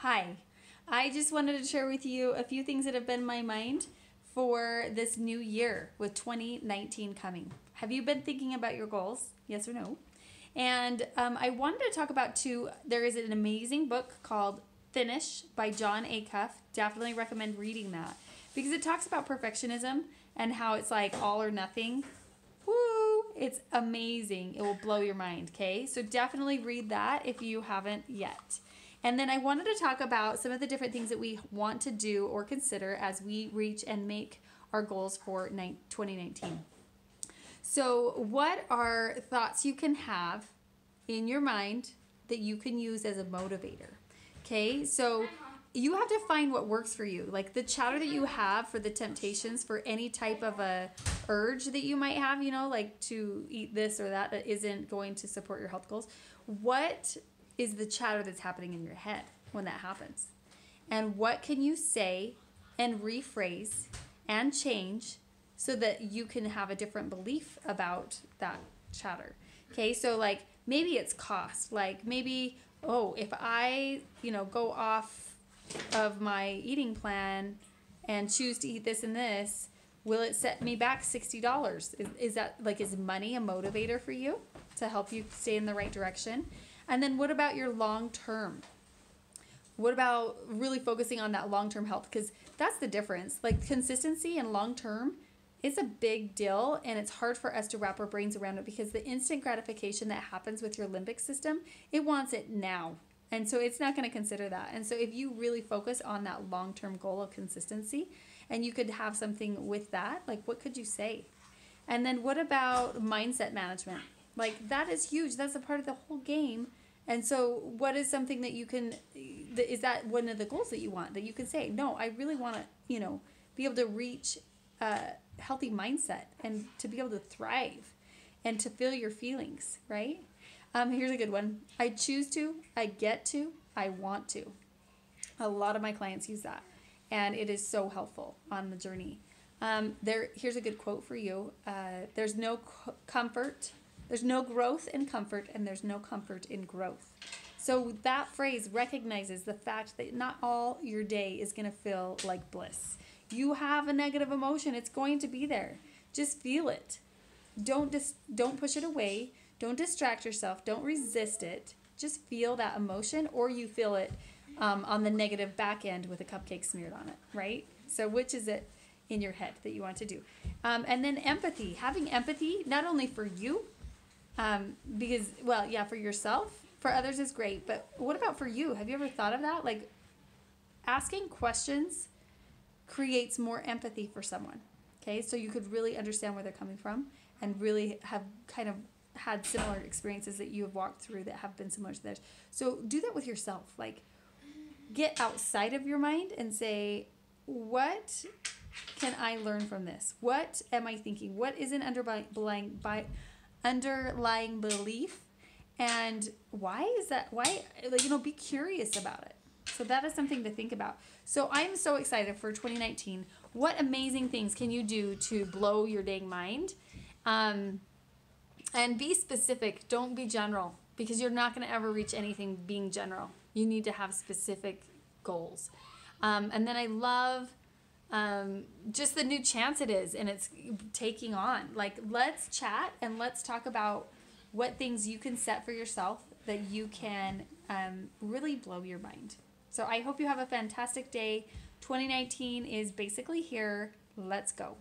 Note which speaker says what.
Speaker 1: Hi, I just wanted to share with you a few things that have been in my mind for this new year with 2019 coming. Have you been thinking about your goals? Yes or no? And I wanted to talk about two. There is an amazing book called Finish by John Acuff. Definitely recommend reading that because it talks about perfectionism and how it's like all or nothing. Woo! It's amazing. It will blow your mind, okay? So definitely read that if you haven't yet. And then I wanted to talk about some of the different things that we want to do or consider as we reach and make our goals for 2019. So, what are thoughts you can have in your mind that you can use as a motivator? Okay, so you have to find what works for you. Like the chatter that you have for the temptations for any type of a urge that you might have, like to eat this or that isn't going to support your health goals. What is the chatter that's happening in your head when that happens? And what can you say and rephrase and change so that you can have a different belief about that chatter? Okay, so like maybe it's cost. Like maybe, if I, go off of my eating plan and choose to eat this and this, will it set me back $60? Is that like, is money a motivator for you to help you stay in the right direction? And then what about your long term? What about really focusing on that long term health? Because that's the difference. Like consistency and long term is a big deal, and it's hard for us to wrap our brains around it because the instant gratification that happens with your limbic system, it wants it now. And so it's not going to consider that. And so if you really focus on that long term goal of consistency, and you could have something with that, like what could you say? And then what about mindset management? Like that is huge. That's a part of the whole game. And so what is something that you can, is that one of the goals that you want, that you can say, no, I really want to, be able to reach a healthy mindset and to be able to thrive and to feel your feelings, right? Here's a good one. I choose to, I get to, I want to. A lot of my clients use that, and it is so helpful on the journey. Here's a good quote for you. There's no growth in comfort, and there's no comfort in growth. So that phrase recognizes the fact that not all your day is going to feel like bliss. You have a negative emotion. It's going to be there. Just feel it. Don't push it away. Don't distract yourself. Don't resist it. Just feel that emotion, or you feel it on the negative back end with a cupcake smeared on it, right? So which is it in your head that you want to do? And then empathy. Having empathy, not only for you, because, for yourself, for others is great, but what about for you? Have you ever thought of that? Like asking questions creates more empathy for someone. Okay, so you could really understand where they're coming from and really have kind of had similar experiences that you have walked through that have been similar to theirs. So do that with yourself. Like get outside of your mind and say, what can I learn from this? What am I thinking? What is an underlying belief? And why is that? Be curious about it. So that is something to think about. So I'm so excited for 2019. What amazing things can you do to blow your dang mind? And be specific. Don't be general, because you're not going to ever reach anything being general. You need to have specific goals. And then I love just the new chance it is, and it's taking on. Like, let's chat and let's talk about what things you can set for yourself that you can really blow your mind. So I hope you have a fantastic day. 2019 is basically here. Let's go.